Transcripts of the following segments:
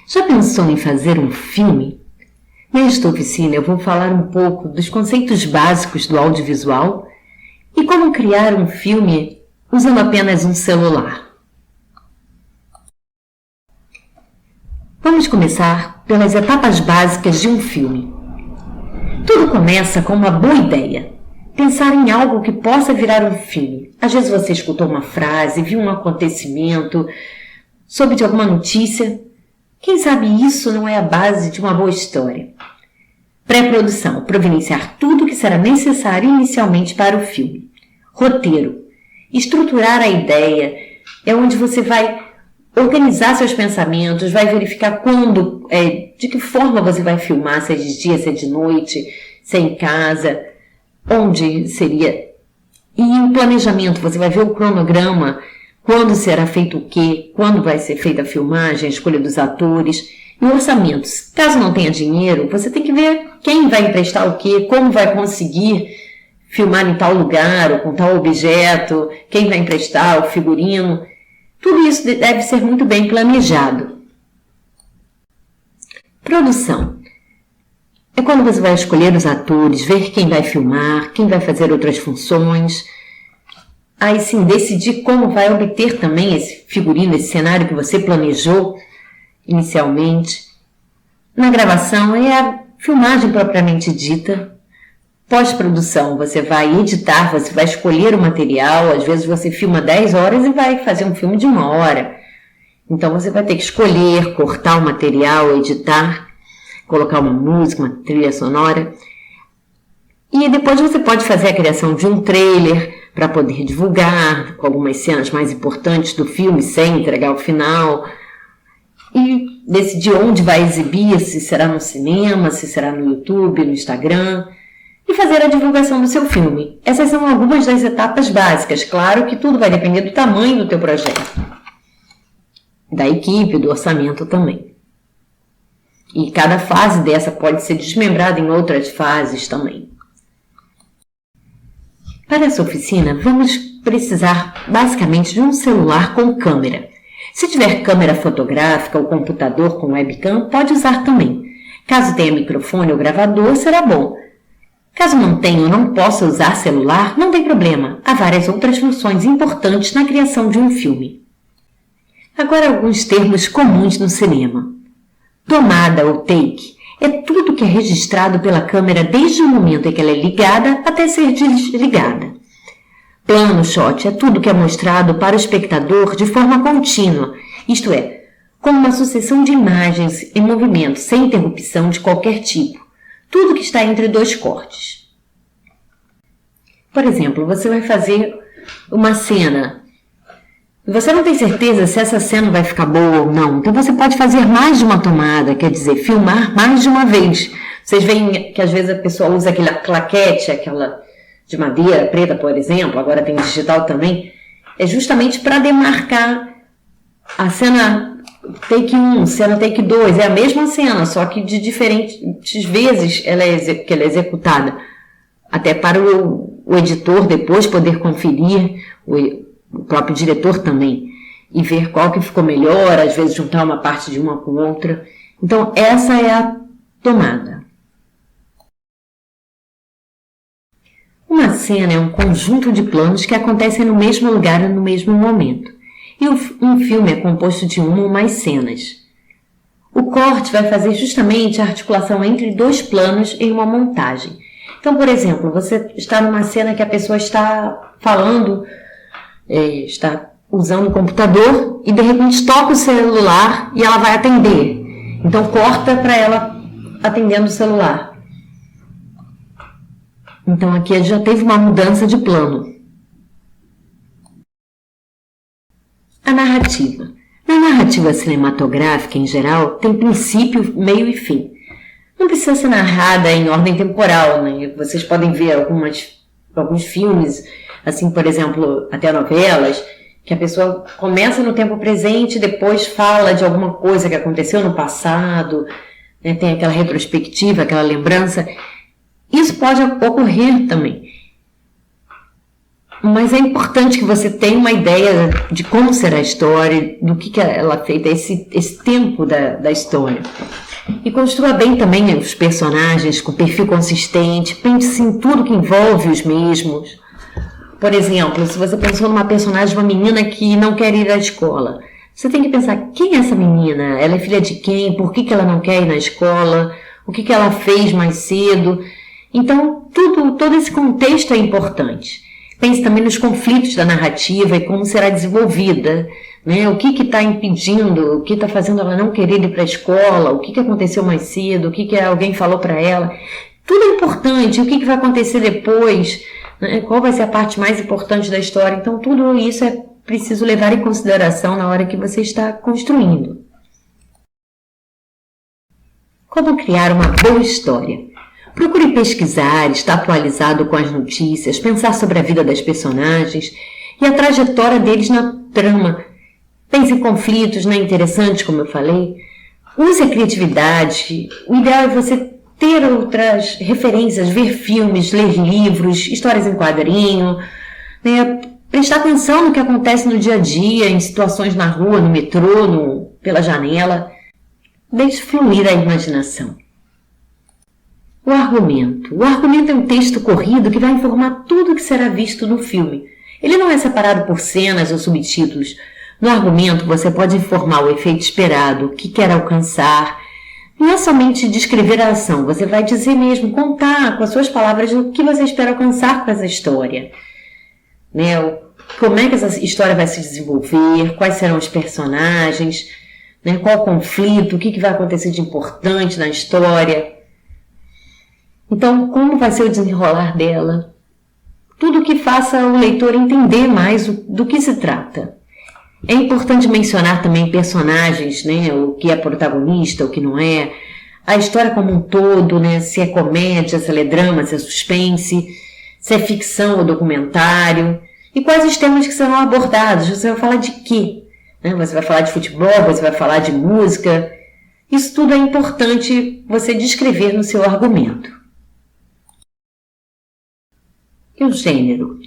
Já pensou em fazer um filme? Nesta oficina eu vou falar um pouco dos conceitos básicos do audiovisual e como criar um filme usando apenas um celular. Vamos começar pelas etapas básicas de um filme. Tudo começa com uma boa ideia. Pensar em algo que possa virar um filme. Às vezes você escutou uma frase, viu um acontecimento, soube de alguma notícia. Quem sabe isso não é a base de uma boa história. Pré-produção, providenciar tudo o que será necessário inicialmente para o filme. Roteiro, estruturar a ideia, é onde você vai organizar seus pensamentos, vai verificar de que forma você vai filmar, se é de dia, se é de noite, se é em casa, onde seria. E o planejamento, você vai ver o cronograma, quando será feito o quê, quando vai ser feita a filmagem, a escolha dos atores e orçamentos. Caso não tenha dinheiro, você tem que ver quem vai emprestar o quê, como vai conseguir filmar em tal lugar ou com tal objeto, quem vai emprestar o figurino. Tudo isso deve ser muito bem planejado. Produção. É quando você vai escolher os atores, ver quem vai filmar, quem vai fazer outras funções. Aí sim, decidir como vai obter também esse figurino, esse cenário que você planejou inicialmente. Na gravação é a filmagem propriamente dita. Pós-produção, você vai editar, você vai escolher o material. Às vezes você filma 10 horas e vai fazer um filme de 1 hora. Então você vai ter que escolher, cortar o material, editar, colocar uma música, uma trilha sonora. E depois você pode fazer a criação de um trailer para poder divulgar com algumas cenas mais importantes do filme sem entregar o final. E decidir onde vai exibir, se será no cinema, se será no YouTube, no Instagram. E fazer a divulgação do seu filme. Essas são algumas das etapas básicas. Claro que tudo vai depender do tamanho do teu projeto. Da equipe, do orçamento também. E cada fase dessa pode ser desmembrada em outras fases também. Para essa oficina, vamos precisar basicamente de um celular com câmera. Se tiver câmera fotográfica ou computador com webcam, pode usar também. Caso tenha microfone ou gravador, será bom. Caso não tenha ou não possa usar celular, não tem problema. Há várias outras funções importantes na criação de um filme. Agora alguns termos comuns no cinema. Tomada ou take é tudo que é registrado pela câmera desde o momento em que ela é ligada até ser desligada. Plano shot é tudo que é mostrado para o espectador de forma contínua, isto é, como uma sucessão de imagens em movimento, sem interrupção de qualquer tipo. Tudo que está entre dois cortes. Por exemplo, você vai fazer uma cena. Você não tem certeza se essa cena vai ficar boa ou não. Então você pode fazer mais de uma tomada, quer dizer, filmar mais de uma vez. Vocês veem que às vezes a pessoa usa aquela claquete, aquela de madeira preta, por exemplo, agora tem digital também. É justamente para demarcar a cena take 1, cena take 2, é a mesma cena, só que de diferentes vezes ela é executada. Até para o editor depois poder conferir, o próprio diretor também, e ver qual que ficou melhor, às vezes juntar uma parte de uma com outra. Então essa é a tomada. Uma cena é um conjunto de planos que acontecem no mesmo lugar e no mesmo momento. E um filme é composto de uma ou mais cenas. O corte vai fazer justamente a articulação entre dois planos em uma montagem. Então, por exemplo, você está numa cena que a pessoa está falando, está usando o computador e de repente toca o celular e ela vai atender. Então, corta para ela atendendo o celular. Então, aqui já teve uma mudança de plano. A narrativa. Na narrativa cinematográfica, em geral, tem princípio, meio e fim. Não precisa ser narrada em ordem temporal, né? Vocês podem ver alguns filmes, assim, por exemplo, até novelas, que a pessoa começa no tempo presente e depois fala de alguma coisa que aconteceu no passado, né? Tem aquela retrospectiva, aquela lembrança. Isso pode ocorrer também. Mas é importante que você tenha uma ideia de como será a história, do que ela é feita, esse tempo da história. E construa bem também os personagens com perfil consistente, pense em tudo que envolve os mesmos. Por exemplo, se você pensou numa personagem, uma menina que não quer ir à escola, você tem que pensar, quem é essa menina? Ela é filha de quem? Por que ela não quer ir na escola? O que ela fez mais cedo? Então, todo esse contexto é importante. Pense também nos conflitos da narrativa e como será desenvolvida, né? O que está impedindo, o que está fazendo ela não querer ir para a escola, o que aconteceu mais cedo, o que alguém falou para ela. Tudo é importante, o que vai acontecer depois, né? Qual vai ser a parte mais importante da história. Então, tudo isso é preciso levar em consideração na hora que você está construindo. Como criar uma boa história? Procure pesquisar, estar atualizado com as notícias, pensar sobre a vida das personagens e a trajetória deles na trama. Pense em conflitos, não é interessante, como eu falei? Use a criatividade. O ideal é você ter outras referências, ver filmes, ler livros, histórias em quadrinho, né? Prestar atenção no que acontece no dia a dia, em situações na rua, no metrô, pela janela. Deixe fluir a imaginação. O argumento. O argumento é um texto corrido que vai informar tudo o que será visto no filme. Ele não é separado por cenas ou subtítulos. No argumento, você pode informar o efeito esperado, o que quer alcançar. Não é somente descrever a ação, você vai dizer mesmo, contar com as suas palavras o que você espera alcançar com essa história. Né? Como é que essa história vai se desenvolver, quais serão os personagens, né? Qual o conflito, o que vai acontecer de importante na história. Então, como vai ser o desenrolar dela? Tudo que faça o leitor entender mais do que se trata. É importante mencionar também personagens, né? O que é protagonista, o que não é. A história como um todo, né? Se é comédia, se é drama, se é suspense, se é ficção ou documentário. E quais os temas que serão abordados? Você vai falar de quê? Né? Você vai falar de futebol, você vai falar de música. Isso tudo é importante você descrever no seu argumento. E o gênero?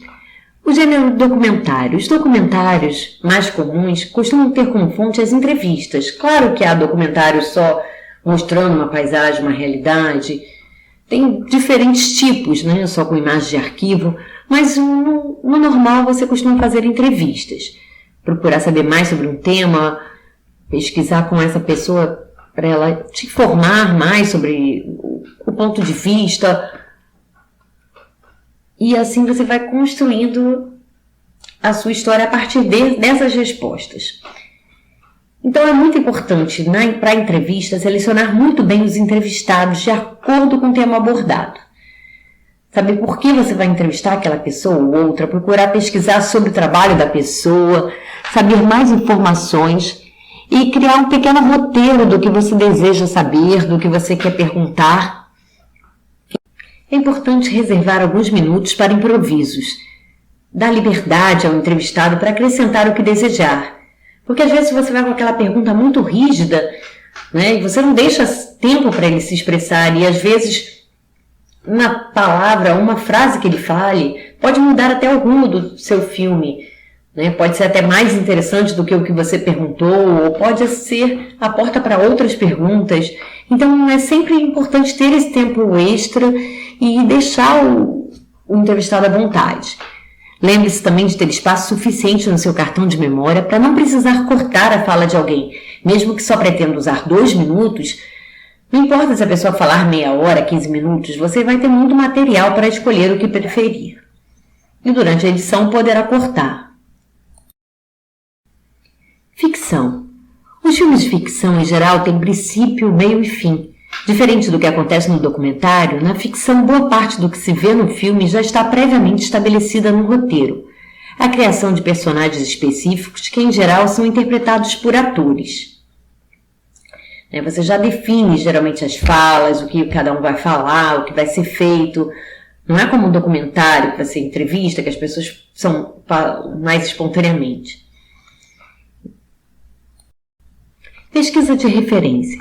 O gênero documentário. Os documentários mais comuns costumam ter como fonte as entrevistas. Claro que há documentários só mostrando uma paisagem, uma realidade. Tem diferentes tipos, né? Só com imagens de arquivo. Mas no normal você costuma fazer entrevistas. Procurar saber mais sobre um tema, pesquisar com essa pessoa para ela te informar mais sobre o ponto de vista. E assim você vai construindo a sua história a partir dessas respostas. Então é muito importante, para a entrevista, selecionar muito bem os entrevistados de acordo com o tema abordado. Saber por que você vai entrevistar aquela pessoa ou outra, procurar pesquisar sobre o trabalho da pessoa, saber mais informações e criar um pequeno roteiro do que você deseja saber, do que você quer perguntar. É importante reservar alguns minutos para improvisos. Dar liberdade ao entrevistado para acrescentar o que desejar. Porque às vezes você vai com aquela pergunta muito rígida, né, e você não deixa tempo para ele se expressar. E às vezes uma palavra, uma frase que ele fale pode mudar até o rumo do seu filme. Né? Pode ser até mais interessante do que o que você perguntou, ou pode ser a porta para outras perguntas. Então é sempre importante ter esse tempo extra e deixar o entrevistado à vontade. Lembre-se também de ter espaço suficiente no seu cartão de memória para não precisar cortar a fala de alguém. Mesmo que só pretenda usar 2 minutos, não importa se a pessoa falar meia hora, 15 minutos, você vai ter muito material para escolher o que preferir. E durante a edição poderá cortar. Ficção. Os filmes de ficção, em geral, têm princípio, meio e fim. Diferente do que acontece no documentário, na ficção, boa parte do que se vê no filme já está previamente estabelecida no roteiro. A criação de personagens específicos que, em geral, são interpretados por atores. Você já define, geralmente, as falas, o que cada um vai falar, o que vai ser feito. Não é como um documentário, que vai ser entrevista, que as pessoas falam mais espontaneamente. Pesquisa de referência.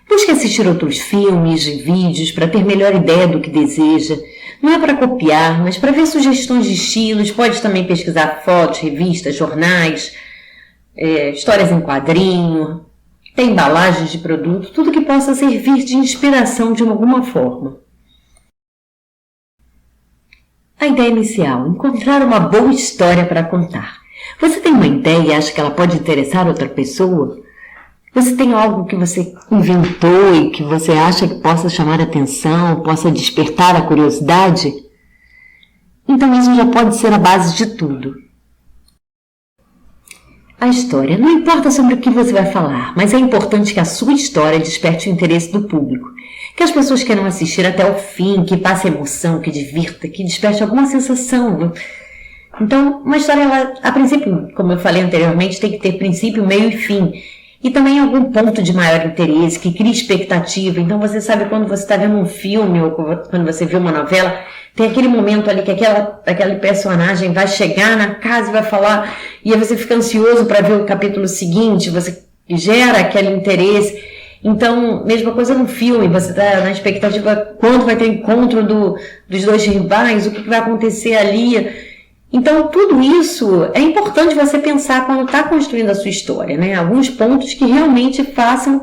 Busque assistir outros filmes e vídeos para ter melhor ideia do que deseja. Não é para copiar, mas para ver sugestões de estilos. Pode também pesquisar fotos, revistas, jornais, histórias em quadrinho, tem embalagens de produto, tudo que possa servir de inspiração de alguma forma. A ideia inicial, encontrar uma boa história para contar. Você tem uma ideia e acha que ela pode interessar outra pessoa? Você tem algo que você inventou e que você acha que possa chamar a atenção, possa despertar a curiosidade? Então isso já pode ser a base de tudo. A história não importa sobre o que você vai falar, mas é importante que a sua história desperte o interesse do público. Que as pessoas queiram assistir até o fim, que passe emoção, que divirta, que desperte alguma sensação. Então, uma história, ela, a princípio, como eu falei anteriormente, tem que ter princípio, meio e fim. E também algum ponto de maior interesse, que crie expectativa. Então você sabe quando você está vendo um filme ou quando você vê uma novela, tem aquele momento ali que aquele personagem vai chegar na casa e vai falar, e aí você fica ansioso para ver o capítulo seguinte, você gera aquele interesse. Então, mesma coisa no filme, você está na expectativa quando vai ter encontro dos dois rivais, o que vai acontecer ali. Então, tudo isso é importante você pensar quando está construindo a sua história, né? Alguns pontos que realmente façam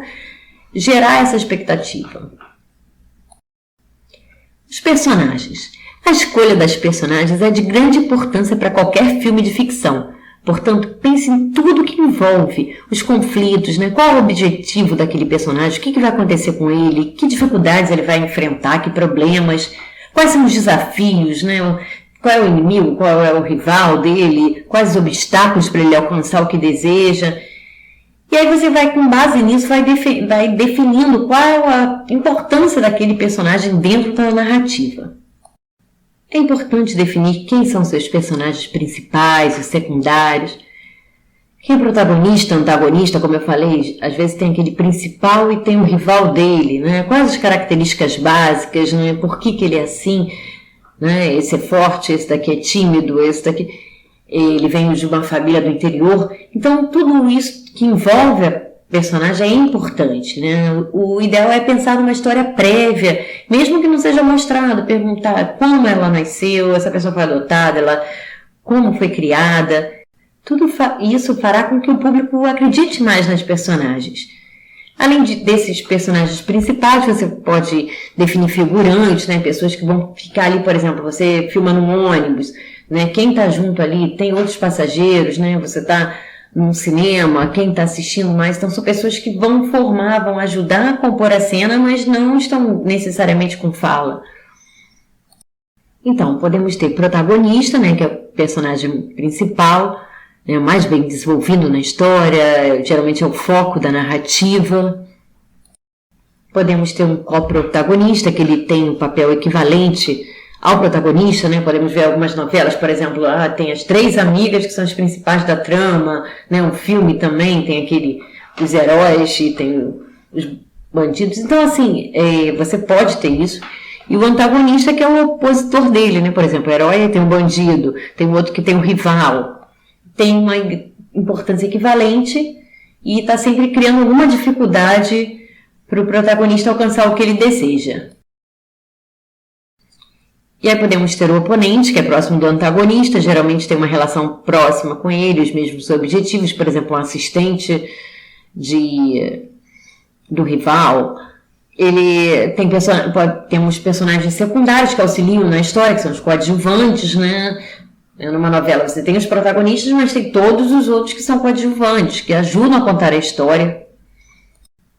gerar essa expectativa. Os personagens. A escolha das personagens é de grande importância para qualquer filme de ficção. Portanto, pense em tudo que envolve os conflitos, né? Qual é o objetivo daquele personagem, o que vai acontecer com ele, que dificuldades ele vai enfrentar, que problemas, quais são os desafios, né? Qual é o inimigo, qual é o rival dele, quais os obstáculos para ele alcançar o que deseja. E aí você vai, com base nisso, vai definindo qual é a importância daquele personagem dentro da narrativa. É importante definir quem são seus personagens principais, os secundários. Quem é protagonista, antagonista, como eu falei, às vezes tem aquele principal e tem um rival dele, né? Quais as características básicas, né? Por que ele é assim? Né? Esse é forte, esse daqui é tímido, esse daqui ele vem de uma família do interior. Então tudo isso que envolve a personagem é importante, né? O ideal é pensar numa história prévia, mesmo que não seja mostrado, perguntar como ela nasceu, essa pessoa foi adotada, como foi criada. Tudo isso fará com que o público acredite mais nas personagens. Além desses personagens principais, você pode definir figurantes, né? Pessoas que vão ficar ali, por exemplo, você filma num ônibus, né? Quem está junto ali, tem outros passageiros, né? Você está num cinema, quem está assistindo mais, então são pessoas que vão formar, vão ajudar a compor a cena, mas não estão necessariamente com fala. Então, podemos ter protagonista, né? Que é o personagem principal, né, mais bem desenvolvido na história, geralmente é o foco da narrativa. Podemos ter um coprotagonista, que ele tem um papel equivalente ao protagonista, né? Podemos ver algumas novelas, por exemplo, tem as três amigas que são as principais da trama, né? Um filme também tem os heróis e tem os bandidos. Então, assim, você pode ter isso. E o antagonista, que é o opositor dele, né? Por exemplo, o herói tem um bandido, tem outro que tem um rival. Tem uma importância equivalente e está sempre criando alguma dificuldade para o protagonista alcançar o que ele deseja. E aí podemos ter o oponente, que é próximo do antagonista, geralmente tem uma relação próxima com ele, os mesmos objetivos, por exemplo, um assistente do rival. Temos personagens secundários que auxiliam na história, que são os coadjuvantes, né? Numa novela você tem os protagonistas, mas tem todos os outros que são coadjuvantes, que ajudam a contar a história.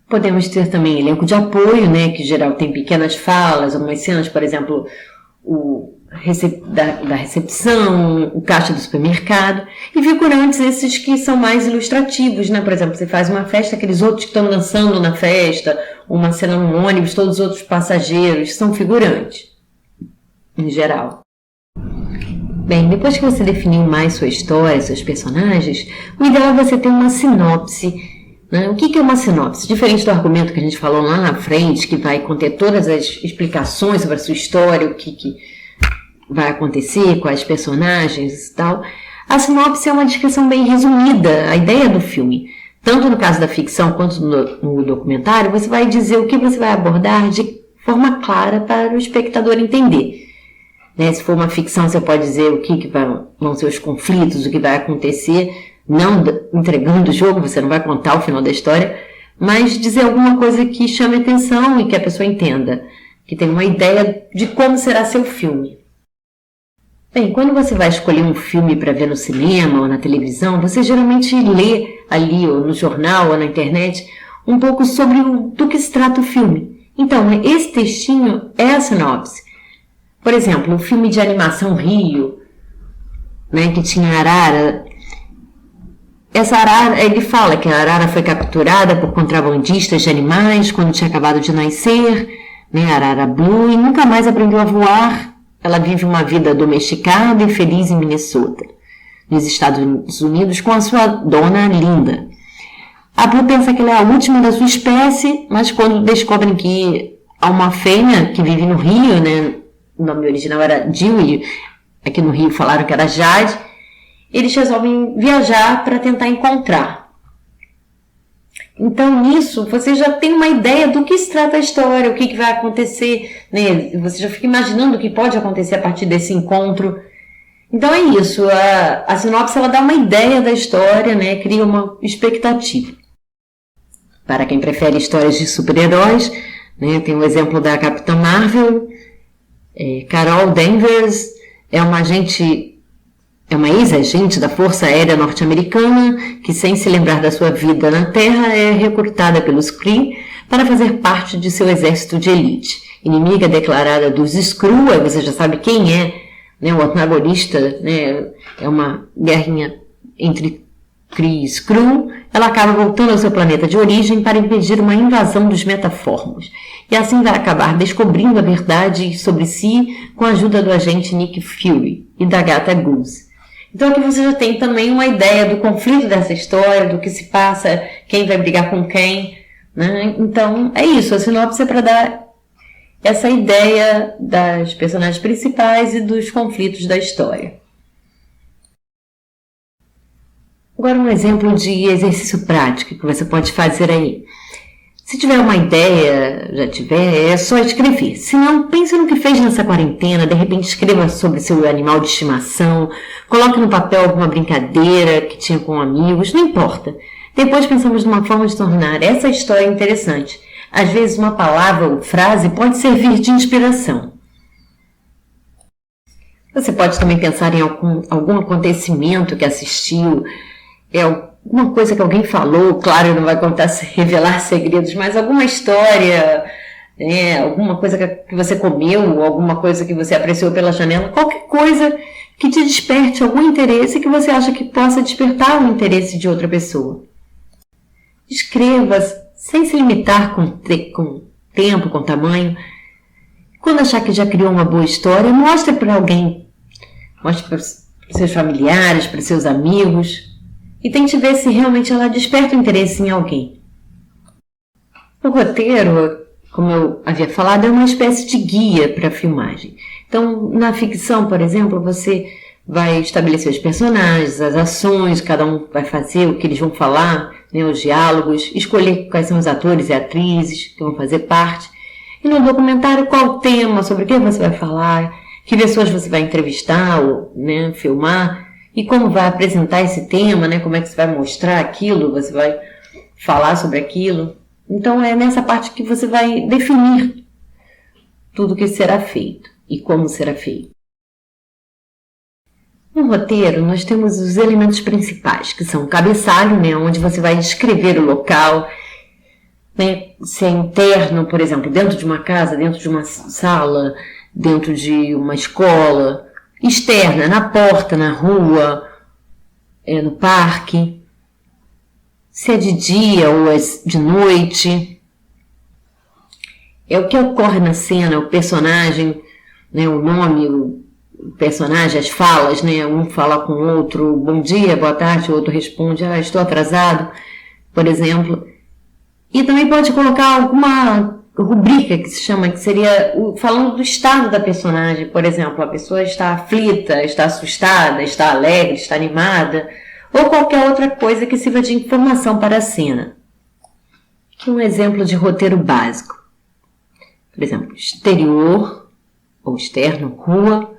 Podemos ter também elenco de apoio, né, que em geral tem pequenas falas, algumas cenas, por exemplo, da recepção, o caixa do supermercado, e figurantes esses que são mais ilustrativos, né? Por exemplo, você faz uma festa, aqueles outros que estão dançando na festa, uma cena no ônibus, todos os outros passageiros são figurantes, em geral. Bem, depois que você definiu mais sua história, seus personagens, o ideal é você ter uma sinopse. Né? O que é uma sinopse? Diferente do argumento que a gente falou lá na frente, que vai conter todas as explicações sobre a sua história, o que vai acontecer, quais personagens e tal, a sinopse é uma descrição bem resumida, a ideia do filme. Tanto no caso da ficção quanto no documentário, você vai dizer o que você vai abordar de forma clara para o espectador entender. né? Se for uma ficção, você pode dizer o que vão ser os conflitos, o que vai acontecer, não entregando o jogo, você não vai contar o final da história, mas dizer alguma coisa que chame atenção e que a pessoa entenda, que tenha uma ideia de como será seu filme. Bem, quando você vai escolher um filme para ver no cinema ou na televisão, você geralmente lê ali, ou no jornal, ou na internet, um pouco sobre do que se trata o filme. Então, esse textinho é a sinopse. Por exemplo, o filme de animação Rio, né, que tinha a arara. Essa arara, ele fala que a arara foi capturada por contrabandistas de animais quando tinha acabado de nascer, né, a arara Blue, e nunca mais aprendeu a voar. Ela vive uma vida domesticada e feliz em Minnesota, nos Estados Unidos, com a sua dona Linda. A Blue pensa que ela é a última da sua espécie, mas quando descobrem que há uma fêmea que vive no Rio, né, o nome original era Dewey, aqui no Rio falaram que era Jade, eles resolvem viajar para tentar encontrar. Então, nisso, você já tem uma ideia do que se trata a história, o que vai acontecer, né? Você já fica imaginando o que pode acontecer a partir desse encontro. Então, é isso. A sinopse, ela dá uma ideia da história, né? Cria uma expectativa. Para quem prefere histórias de super-heróis, né? Tem o exemplo da Capitã Marvel. Carol Danvers é uma ex-agente da Força Aérea Norte-Americana que, sem se lembrar da sua vida na Terra, é recrutada pelos Kree para fazer parte de seu exército de elite. Inimiga declarada dos Skrull, aí você já sabe quem é, né, o antagonista, né, é uma guerrinha entre Kree e Skrull. Ela acaba voltando ao seu planeta de origem para impedir uma invasão dos metaformos. E assim vai acabar descobrindo a verdade sobre si com a ajuda do agente Nick Fury e da gata Goose. Então aqui você já tem também uma ideia do conflito dessa história, do que se passa, quem vai brigar com quem, né? Então é isso, a sinopse é para dar essa ideia das personagens principais e dos conflitos da história. Agora um exemplo de exercício prático que você pode fazer aí. Se tiver uma ideia, já tiver, é só escrever. Se não, pense no que fez nessa quarentena, de repente escreva sobre seu animal de estimação, coloque no papel alguma brincadeira que tinha com amigos, não importa. Depois pensamos numa forma de tornar essa história interessante. Às vezes uma palavra ou frase pode servir de inspiração. Você pode também pensar em algum acontecimento que assistiu, alguma coisa que alguém falou, claro, não vai revelar segredos, mas alguma história, né, alguma coisa que você comeu, alguma coisa que você apreciou pela janela, qualquer coisa que te desperte algum interesse que você acha que possa despertar o interesse de outra pessoa. Escreva sem se limitar com tempo, com tamanho. Quando achar que já criou uma boa história, mostre para alguém, mostre para seus familiares, para seus amigos, e tente ver se realmente ela desperta o interesse em alguém. O roteiro, como eu havia falado, é uma espécie de guia para a filmagem. Então, na ficção, por exemplo, você vai estabelecer os personagens, as ações, cada um vai fazer o que eles vão falar, né, os diálogos, escolher quais são os atores e atrizes que vão fazer parte. E no documentário, qual o tema, sobre o que você vai falar, que pessoas você vai entrevistar ou, né, filmar, e como vai apresentar esse tema, né? Como é que você vai mostrar aquilo, você vai falar sobre aquilo. Então é nessa parte que você vai definir tudo o que será feito e como será feito. No roteiro, nós temos os elementos principais, que são o cabeçalho, né? Onde você vai descrever o local, né? Se é interno, por exemplo, dentro de uma casa, dentro de uma sala, dentro de uma escola, externa, na porta, na rua, no parque, se é de dia ou é de noite. É o que ocorre na cena, o personagem, né, o nome, o personagem, as falas, né, um fala com o outro, bom dia, boa tarde, o outro responde, estou atrasado, por exemplo. E também pode colocar alguma rubrica que se chama, que seria falando do estado da personagem, por exemplo, a pessoa está aflita, está assustada, está alegre, está animada, ou qualquer outra coisa que sirva de informação para a cena. Aqui um exemplo de roteiro básico. Por exemplo, exterior ou externo, rua,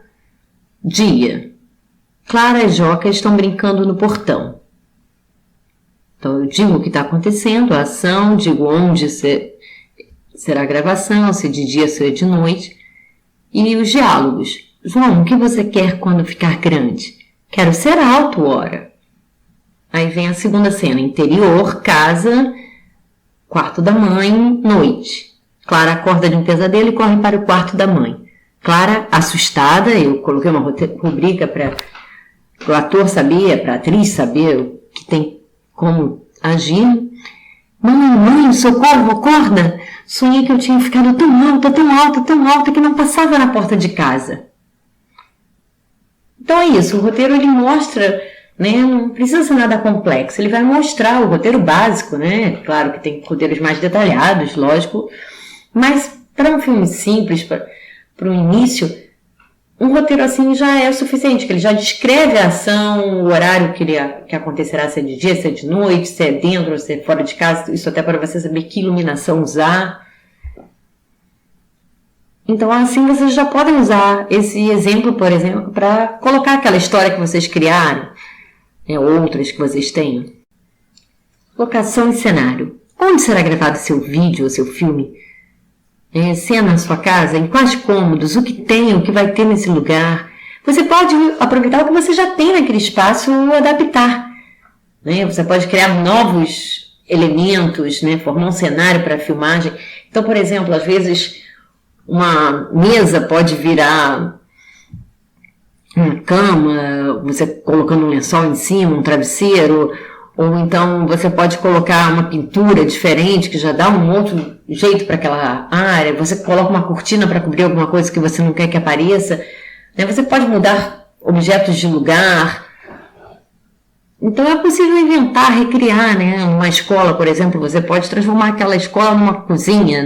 Dia. Clara e Joca estão brincando no portão. Então, eu digo o que está acontecendo, a ação, digo onde será a gravação, se de dia, se de noite. E os diálogos. João, o que você quer quando ficar grande? Quero ser alto, ora. Aí vem a segunda cena. Interior, casa, quarto da mãe, noite. Clara acorda de um pesadelo e corre para o quarto da mãe. Clara, assustada, eu coloquei uma rubrica para o ator saber, para a atriz saber o que tem como agir. Mãe, socorro, acorda! Sonhei que eu tinha ficado tão alta que não passava na porta de casa. Então é isso, o roteiro ele mostra, né, não precisa ser nada complexo, ele vai mostrar o roteiro básico, né? Claro que tem roteiros mais detalhados, lógico, mas para um filme simples, para o início, um roteiro assim já é o suficiente, que ele já descreve a ação, o horário que acontecerá, se é de dia, se é de noite, se é dentro, se é fora de casa, isso até para você saber que iluminação usar. Então assim vocês já podem usar esse exemplo, por exemplo, para colocar aquela história que vocês criaram, né, outras que vocês tenham. Locação e cenário. Onde será gravado seu vídeo ou seu filme? Se é na sua casa, em quais cômodos, o que tem, o que vai ter nesse lugar. Você pode aproveitar o que você já tem naquele espaço ou adaptar. Né? Você pode criar novos elementos, né? Formar um cenário para a filmagem. Então, por exemplo, às vezes uma mesa pode virar uma cama, você colocando um lençol em cima, um travesseiro, ou então você pode colocar uma pintura diferente que já dá um outro jeito para aquela área, você coloca uma cortina para cobrir alguma coisa que você não quer que apareça, né? Você pode mudar objetos de lugar. Então é possível inventar, recriar, né? Numa escola, por exemplo, você pode transformar aquela escola numa cozinha,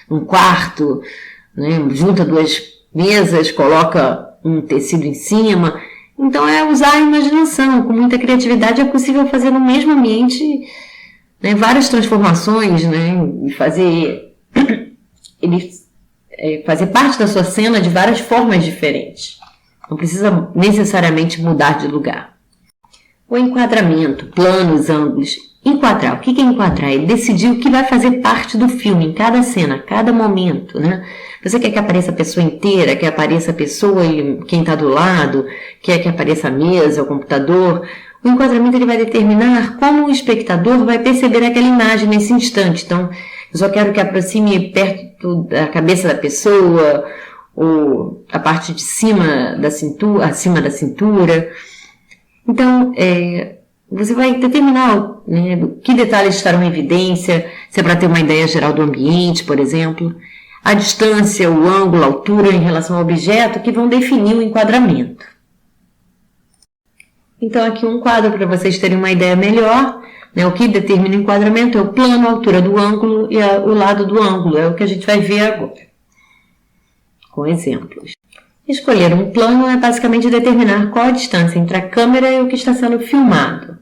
num quarto, né? Junta duas mesas, coloca um tecido em cima. Então é usar a imaginação, com muita criatividade é possível fazer no mesmo ambiente, né, várias transformações, né, e fazer parte da sua cena de várias formas diferentes. Não precisa necessariamente mudar de lugar. O enquadramento, planos, ângulos. Enquadrar. O que é enquadrar? É decidir o que vai fazer parte do filme, em cada cena, cada momento, né? Você quer que apareça a pessoa inteira, quer que apareça a pessoa e quem está do lado, quer que apareça a mesa, o computador. O enquadramento ele vai determinar como o espectador vai perceber aquela imagem nesse instante. Então, eu só quero que aproxime perto da cabeça da pessoa, ou a parte de cima da cintura, acima da cintura. Então, você vai determinar, né, que detalhes estarão em evidência, se é para ter uma ideia geral do ambiente, por exemplo, a distância, o ângulo, a altura em relação ao objeto que vão definir o enquadramento. Então aqui um quadro para vocês terem uma ideia melhor, né, o que determina o enquadramento é o plano, a altura do ângulo e o lado do ângulo, é o que a gente vai ver agora, com exemplos. Escolher um plano é basicamente determinar qual a distância entre a câmera e o que está sendo filmado.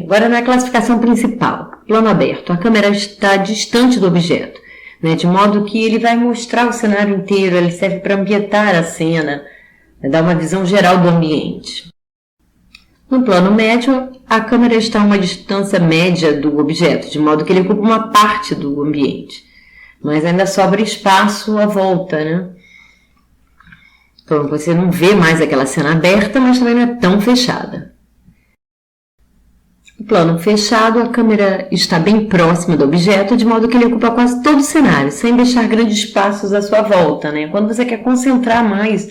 Agora na classificação principal, plano aberto, a câmera está distante do objeto, né, de modo que ele vai mostrar o cenário inteiro, ele serve para ambientar a cena, dar uma visão geral do ambiente. No plano médio, a câmera está a uma distância média do objeto, de modo que ele ocupa uma parte do ambiente, mas ainda sobra espaço à volta, né? Então você não vê mais aquela cena aberta, mas também não é tão fechada. No plano fechado, a câmera está bem próxima do objeto, de modo que ele ocupa quase todo o cenário, sem deixar grandes espaços à sua volta, né? Quando você quer concentrar mais,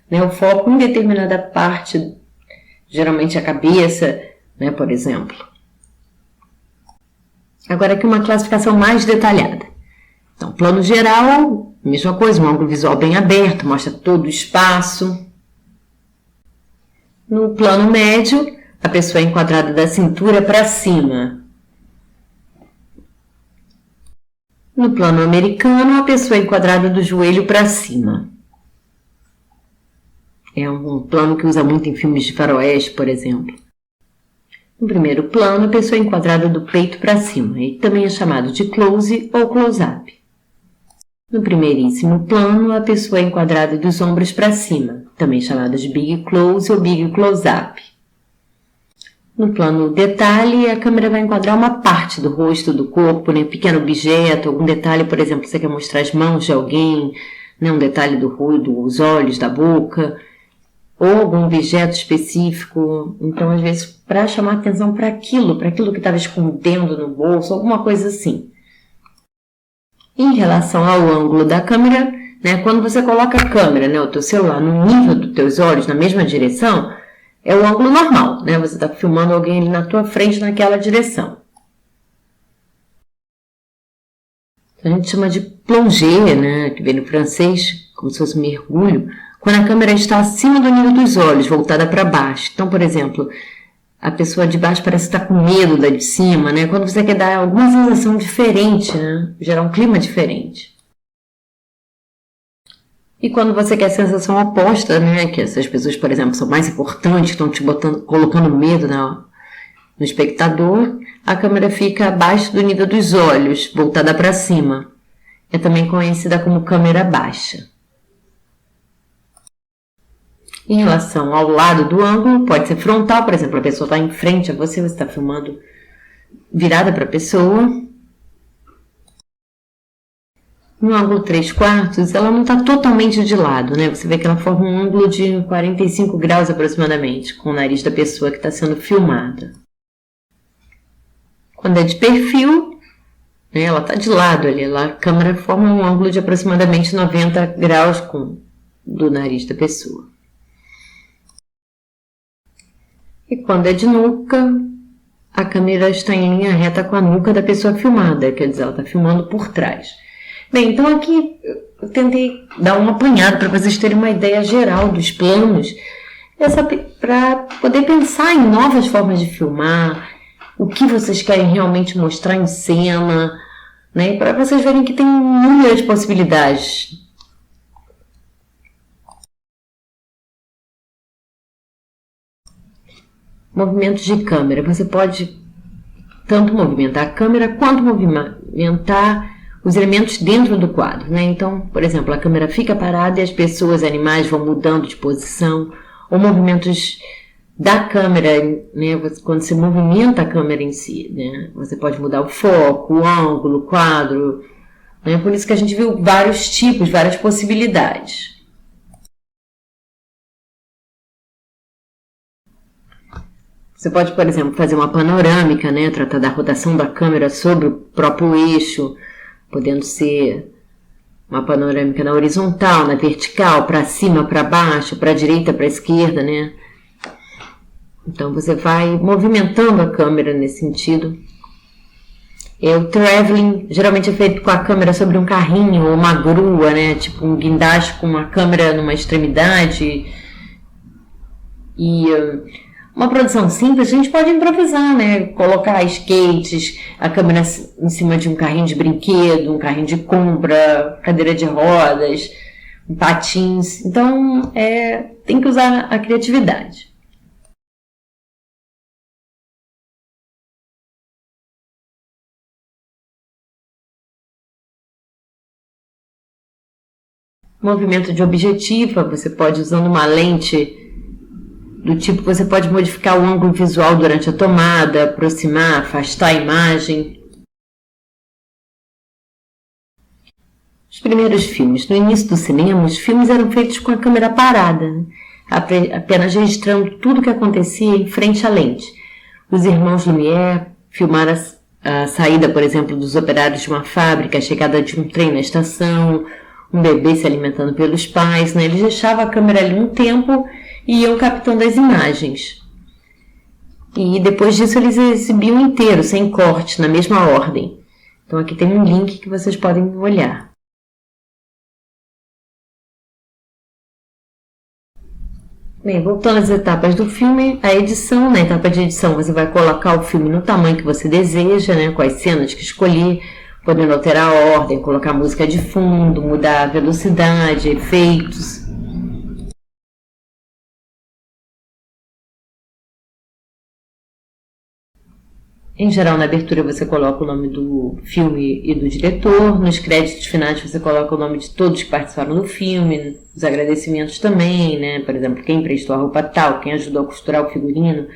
né, o foco em determinada parte, geralmente a cabeça, né, por exemplo. Agora aqui uma classificação mais detalhada. Então, plano geral, mesma coisa, um ângulo visual bem aberto, mostra todo o espaço. No plano médio, a pessoa é enquadrada da cintura para cima. No plano americano, a pessoa é enquadrada do joelho para cima. É um plano que usa muito em filmes de faroeste, por exemplo. No primeiro plano, a pessoa é enquadrada do peito para cima, e também é chamado de close ou close-up. No primeiríssimo plano, a pessoa é enquadrada dos ombros para cima, também chamado de Big Close ou Big Close-Up. No plano detalhe, a câmera vai enquadrar uma parte do rosto, do corpo, né? Pequeno objeto, algum detalhe, por exemplo, você quer mostrar as mãos de alguém, né? Um detalhe do rosto, dos olhos, da boca, ou algum objeto específico. Então, às vezes, para chamar atenção para aquilo que estava escondendo no bolso, alguma coisa assim. Em relação ao ângulo da câmera, né? Quando você coloca a câmera, né? O teu celular no nível dos teus olhos, na mesma direção, é o ângulo normal, né? Você está filmando alguém ali na tua frente naquela direção. A gente chama de plongée, né? Que vem no francês, como se fosse um mergulho, quando a câmera está acima do nível dos olhos, voltada para baixo. Então, por exemplo, a pessoa de baixo parece estar com medo da de cima, né? Quando você quer dar alguma sensação diferente, né? Gerar um clima diferente. E quando você quer a sensação oposta, né, que essas pessoas, por exemplo, são mais importantes, estão te colocando medo no espectador, a câmera fica abaixo do nível dos olhos, voltada para cima. É também conhecida como câmera baixa. Em relação ao lado do ângulo, pode ser frontal, por exemplo, a pessoa está em frente a você, você está filmando virada para a pessoa. No ângulo 3/4, ela não está totalmente de lado, né? Você vê que ela forma um ângulo de 45 graus aproximadamente, com o nariz da pessoa que está sendo filmada. Quando é de perfil, né, ela está de lado ali, a câmera forma um ângulo de aproximadamente 90 graus do nariz da pessoa. E quando é de nuca, a câmera está em linha reta com a nuca da pessoa filmada, quer dizer, ela está filmando por trás. Bem, então aqui eu tentei dar um apanhado para vocês terem uma ideia geral dos planos, para poder pensar em novas formas de filmar, o que vocês querem realmente mostrar em cena, né? Para vocês verem que tem inúmeras possibilidades. Movimentos de câmera. Você pode tanto movimentar a câmera quanto movimentar os elementos dentro do quadro, né? Então, por exemplo, a câmera fica parada e as pessoas, animais vão mudando de posição, ou movimentos da câmera, né? Quando você movimenta a câmera em si, né? Você pode mudar o foco, o ângulo, o quadro, né? Por isso que a gente viu vários tipos, várias possibilidades. Você pode, por exemplo, fazer uma panorâmica, né? Tratar da rotação da câmera sobre o próprio eixo, podendo ser uma panorâmica na horizontal, na vertical, para cima, para baixo, para a direita, para a esquerda, né? Então você vai movimentando a câmera nesse sentido. O traveling geralmente é feito com a câmera sobre um carrinho ou uma grua, né? Tipo um guindaste com uma câmera numa extremidade. E uma produção simples, a gente pode improvisar, né? Colocar skates, a câmera em cima de um carrinho de brinquedo, um carrinho de compra, cadeira de rodas, patins. Então, tem que usar a criatividade. Movimento de objetiva, você pode, usando uma lente do tipo, você pode modificar o ângulo visual durante a tomada, aproximar, afastar a imagem. Os primeiros filmes. No início do cinema, os filmes eram feitos com a câmera parada, né? Apenas registrando tudo o que acontecia em frente à lente. Os irmãos Lumière filmaram a saída, por exemplo, dos operários de uma fábrica, a chegada de um trem na estação, um bebê se alimentando pelos pais, né? Eles deixavam a câmera ali um tempo e iam captando as imagens. E depois disso eles exibiam inteiro, sem corte, na mesma ordem. Então aqui tem um link que vocês podem olhar. Bem, voltando às etapas do filme, a edição. Na etapa de edição você vai colocar o filme no tamanho que você deseja, né? Com as cenas que escolher, podendo alterar a ordem, colocar música de fundo, mudar a velocidade, efeitos. Em geral, na abertura você coloca o nome do filme e do diretor, nos créditos finais você coloca o nome de todos que participaram do filme, os agradecimentos também, né? Por exemplo, quem emprestou a roupa tal, quem ajudou a costurar o figurino,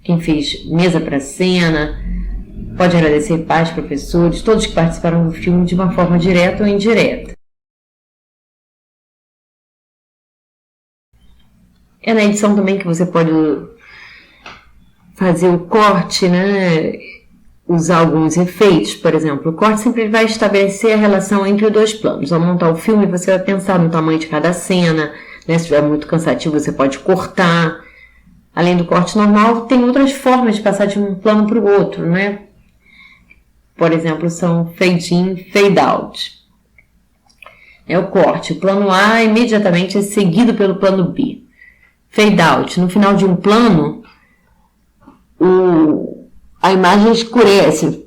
quem fez mesa para cena, pode agradecer pais, professores, todos que participaram do filme de uma forma direta ou indireta. É na edição também que você pode fazer o corte, né? Usar alguns efeitos, por exemplo. O corte sempre vai estabelecer a relação entre os dois planos. Ao montar o filme, você vai pensar no tamanho de cada cena, né? Se estiver muito cansativo, você pode cortar. Além do corte normal, tem outras formas de passar de um plano para o outro, né? Por exemplo, são fade in, fade out. É o corte. O plano A imediatamente é seguido pelo plano B. Fade out. No final de um plano, a imagem escurece.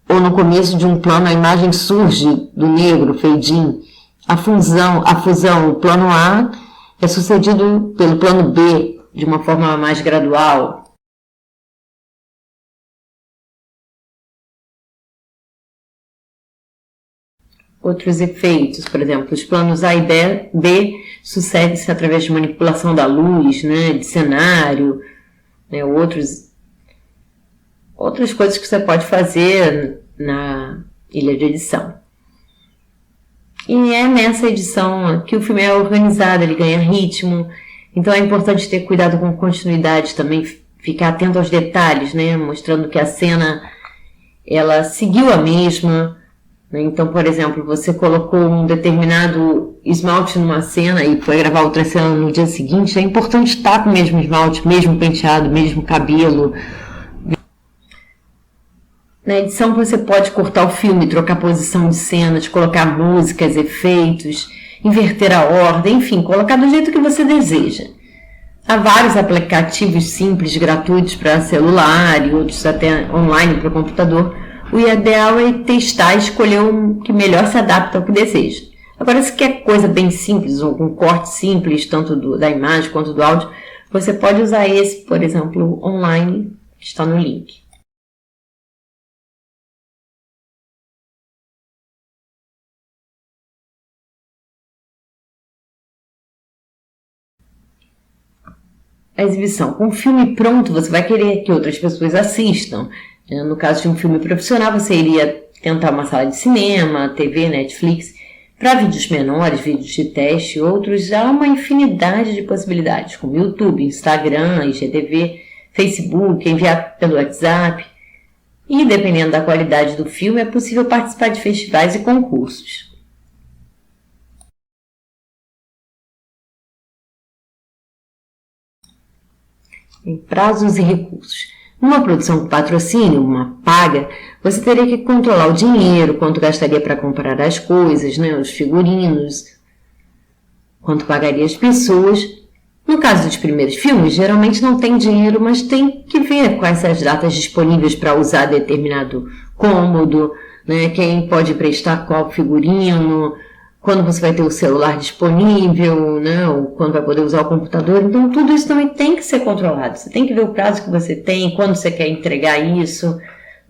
Ou no começo de um plano, a imagem surge do negro, fade in. A fusão, o plano A é sucedido pelo plano B de uma forma mais gradual. Outros efeitos, por exemplo, os planos A e B sucedem-se através de manipulação da luz, né, de cenário, né, outras coisas que você pode fazer na ilha de edição. E é nessa edição que o filme é organizado, ele ganha ritmo, então é importante ter cuidado com continuidade também, ficar atento aos detalhes, né, mostrando que a cena ela seguiu a mesma. Então, por exemplo, você colocou um determinado esmalte numa cena e foi gravar outra cena no dia seguinte, é importante estar com o mesmo esmalte, mesmo penteado, mesmo cabelo. Na edição você pode cortar o filme, trocar posição de cenas, colocar músicas, efeitos, inverter a ordem, enfim, colocar do jeito que você deseja. Há vários aplicativos simples, gratuitos para celular e outros até online para o computador. O ideal é testar e escolher o que melhor se adapta ao que deseja. Agora, se quer coisa bem simples, ou um corte simples, tanto da imagem quanto do áudio, você pode usar esse, por exemplo, online, que está no link. A exibição. Com o filme pronto, você vai querer que outras pessoas assistam. No caso de um filme profissional, você iria tentar uma sala de cinema, TV, Netflix. Para vídeos menores, vídeos de teste, outros, já há uma infinidade de possibilidades, como YouTube, Instagram, IGTV, Facebook, enviar pelo WhatsApp. E, dependendo da qualidade do filme, é possível participar de festivais e concursos. Em prazos e recursos. Numa produção com patrocínio, uma paga, você teria que controlar o dinheiro, quanto gastaria para comprar as coisas, né, os figurinos, quanto pagaria as pessoas. No caso dos primeiros filmes, geralmente não tem dinheiro, mas tem que ver quais são as datas disponíveis para usar determinado cômodo, né, quem pode prestar qual figurino, quando você vai ter o celular disponível, né, ou quando vai poder usar o computador. Então, tudo isso também tem que ser controlado. Você tem que ver o prazo que você tem, quando você quer entregar isso,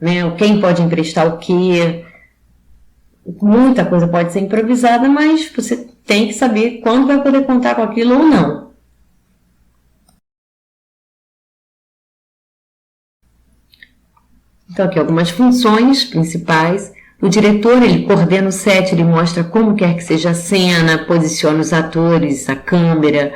né, quem pode emprestar o quê. Muita coisa pode ser improvisada, mas você tem que saber quando vai poder contar com aquilo ou não. Então, aqui algumas funções principais. O diretor, ele coordena o set, ele mostra como quer que seja a cena, posiciona os atores, a câmera,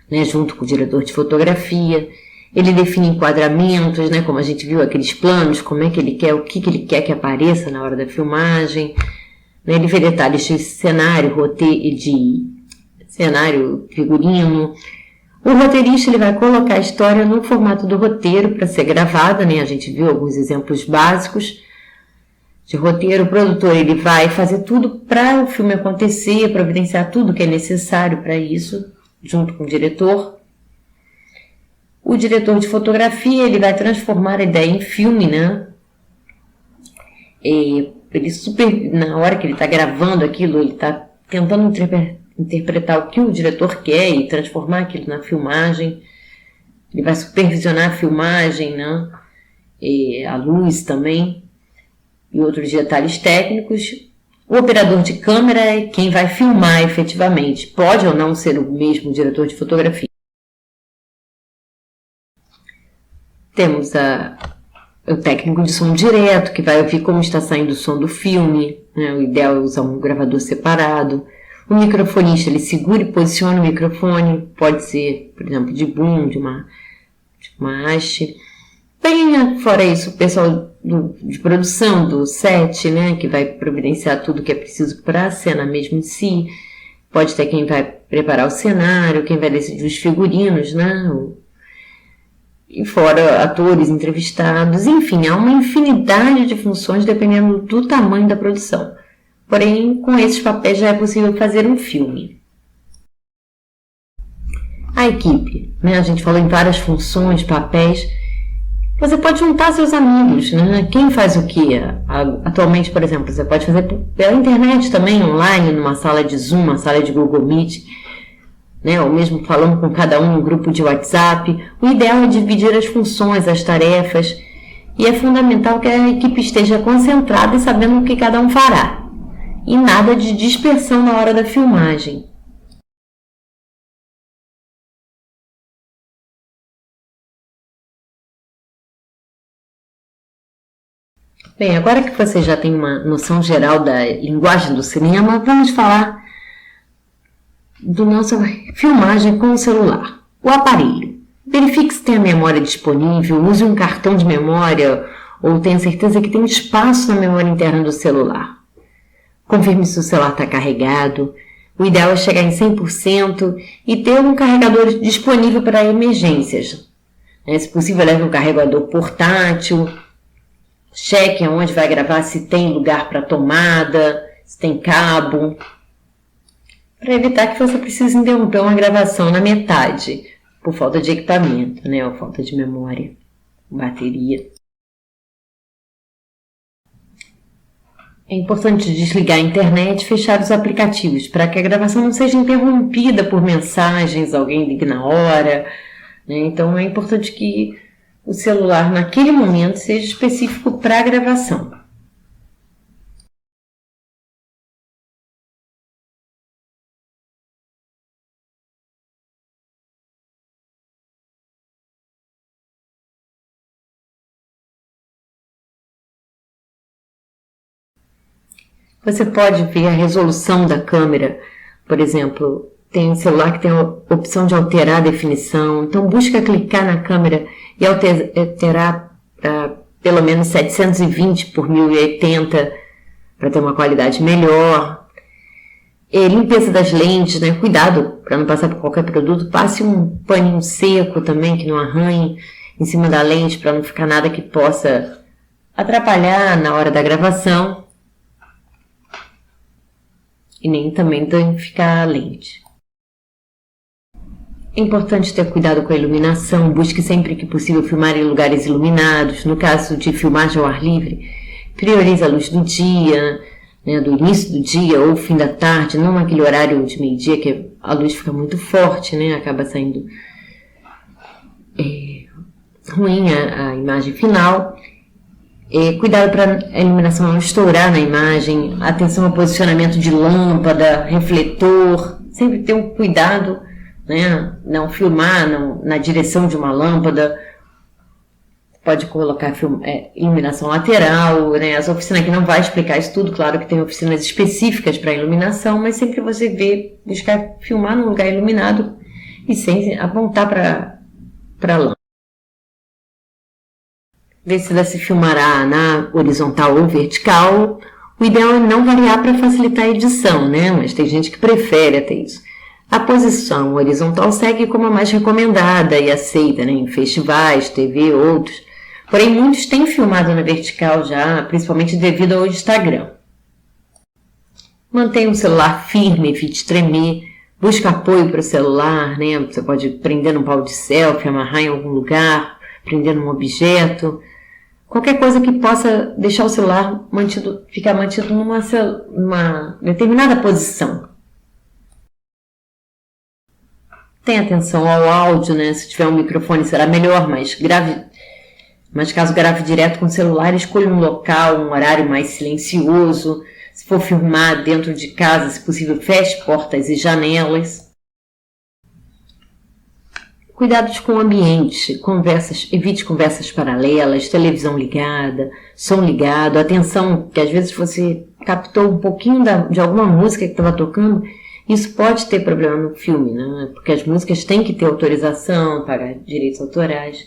né, junto com o diretor de fotografia. Ele define enquadramentos, né, como a gente viu aqueles planos, como é que ele quer, o que ele quer que apareça na hora da filmagem. Né, ele vê detalhes de cenário, roteiro, de cenário, figurino. O roteirista, ele vai colocar a história no formato do roteiro para ser gravada, né, a gente viu alguns exemplos básicos de roteiro. O produtor, ele vai fazer tudo para o filme acontecer, providenciar tudo que é necessário para isso, junto com o diretor. O diretor de fotografia, ele vai transformar a ideia em filme, né? Na hora que ele está gravando aquilo, ele está tentando interpretar o que o diretor quer e transformar aquilo na filmagem. Ele vai supervisionar a filmagem, né? a luz também e outros detalhes técnicos. O operador de câmera é quem vai filmar efetivamente, pode ou não ser o mesmo diretor de fotografia. Temos o técnico de som direto, que vai ouvir como está saindo o som do filme, né? O ideal é usar um gravador separado. O microfonista, ele segura e posiciona o microfone, pode ser, por exemplo, de boom, de uma haste. Bem, fora isso, o pessoal de produção do set, né, que vai providenciar tudo que é preciso para a cena mesmo em si. Pode ter quem vai preparar o cenário, quem vai decidir os figurinos, né, e fora atores entrevistados. Enfim, há uma infinidade de funções dependendo do tamanho da produção. Porém, com esses papéis já é possível fazer um filme. A equipe, né, a gente falou em várias funções, papéis. Você pode juntar seus amigos, né? Quem faz o que? Atualmente, por exemplo, você pode fazer pela internet também, online, numa sala de Zoom, uma sala de Google Meet, né? Ou mesmo falando com cada um em grupo de WhatsApp. O ideal é dividir as funções, as tarefas, e é fundamental que a equipe esteja concentrada e sabendo o que cada um fará. E nada de dispersão na hora da filmagem. Bem, agora que você já tem uma noção geral da linguagem do cinema, vamos falar da nossa filmagem com o celular. O aparelho. Verifique se tem a memória disponível, use um cartão de memória ou tenha certeza que tem espaço na memória interna do celular. Confirme se o celular está carregado. O ideal é chegar em 100% e ter um carregador disponível para emergências. Se possível, leve um carregador portátil. Cheque onde vai gravar, se tem lugar para tomada, se tem cabo, para evitar que você precise interromper uma gravação na metade, por falta de equipamento, né, ou falta de memória, bateria. É importante desligar a internet e fechar os aplicativos, para que a gravação não seja interrompida por mensagens, alguém ligue na hora, né? Então é importante que o celular naquele momento seja específico para a gravação. Você pode ver a resolução da câmera, por exemplo, tem um celular que tem a opção de alterar a definição, então busca clicar na câmera e alterar para pelo menos 720 por 1080 para ter uma qualidade melhor. Limpeza das lentes, né? Cuidado para não passar por qualquer produto, passe um paninho seco também que não arranhe em cima da lente para não ficar nada que possa atrapalhar na hora da gravação e nem também danificar a lente. É importante ter cuidado com a iluminação, busque sempre que possível filmar em lugares iluminados. No caso de filmagem ao ar livre, priorize a luz do dia, né, do início do dia ou fim da tarde, não naquele horário de meio-dia que a luz fica muito forte, né, acaba saindo ruim a imagem final. Cuidado para a iluminação não estourar na imagem, atenção ao posicionamento de lâmpada, refletor, sempre ter um cuidado, né? Não filmar na direção de uma lâmpada, pode colocar iluminação lateral, né? As oficinas aqui não vai explicar isso tudo, claro que tem oficinas específicas para iluminação, mas sempre você buscar filmar num lugar iluminado e sem apontar para a lâmpada. Ver se ela se filmará na horizontal ou vertical. O ideal é não variar para facilitar a edição, né? Mas tem gente que prefere até isso. A posição horizontal segue como a mais recomendada e aceita, né, em festivais, TV, outros. Porém, muitos têm filmado na vertical já, principalmente devido ao Instagram. Mantenha o celular firme, evite tremer. Busque apoio para o celular, né? Você pode prender num pau de selfie, amarrar em algum lugar, prender num objeto. Qualquer coisa que possa deixar o celular ficar mantido numa determinada posição. Tenha atenção ao áudio, né? Se tiver um microfone será melhor, mas grave Mas caso grave direto com o celular, escolha um local, um horário mais silencioso. Se for filmar dentro de casa, se possível, feche portas e janelas. Cuidados com o ambiente, evite conversas paralelas, televisão ligada, som ligado, atenção, que às vezes você captou um pouquinho de alguma música que estava tocando, isso pode ter problema no filme, né? Porque as músicas têm que ter autorização, pagar direitos autorais.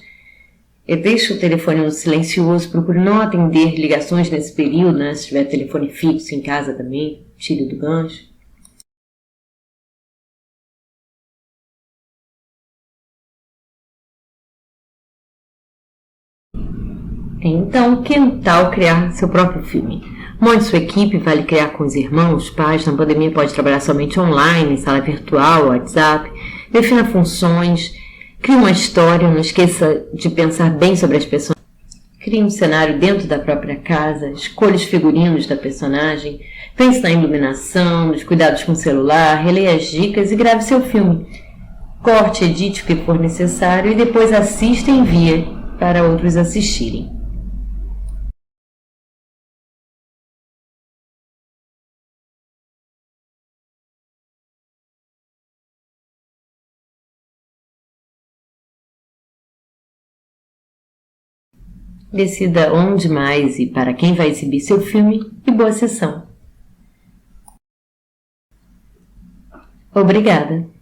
Deixe o telefone no silencioso, procure não atender ligações nesse período, né? Se tiver telefone fixo em casa também, tire do gancho. Então, que tal criar seu próprio filme? Monte sua equipe, vale criar com os irmãos, pais. Na pandemia pode trabalhar somente online, sala virtual, WhatsApp. Defina funções, crie uma história, não esqueça de pensar bem sobre as pessoas. Crie um cenário dentro da própria casa, escolha os figurinos da personagem, pense na iluminação, nos cuidados com o celular, releia as dicas e grave seu filme. Corte, edite o que for necessário e depois assista e envie para outros assistirem. Decida onde mais e para quem vai exibir seu filme e boa sessão. Obrigada!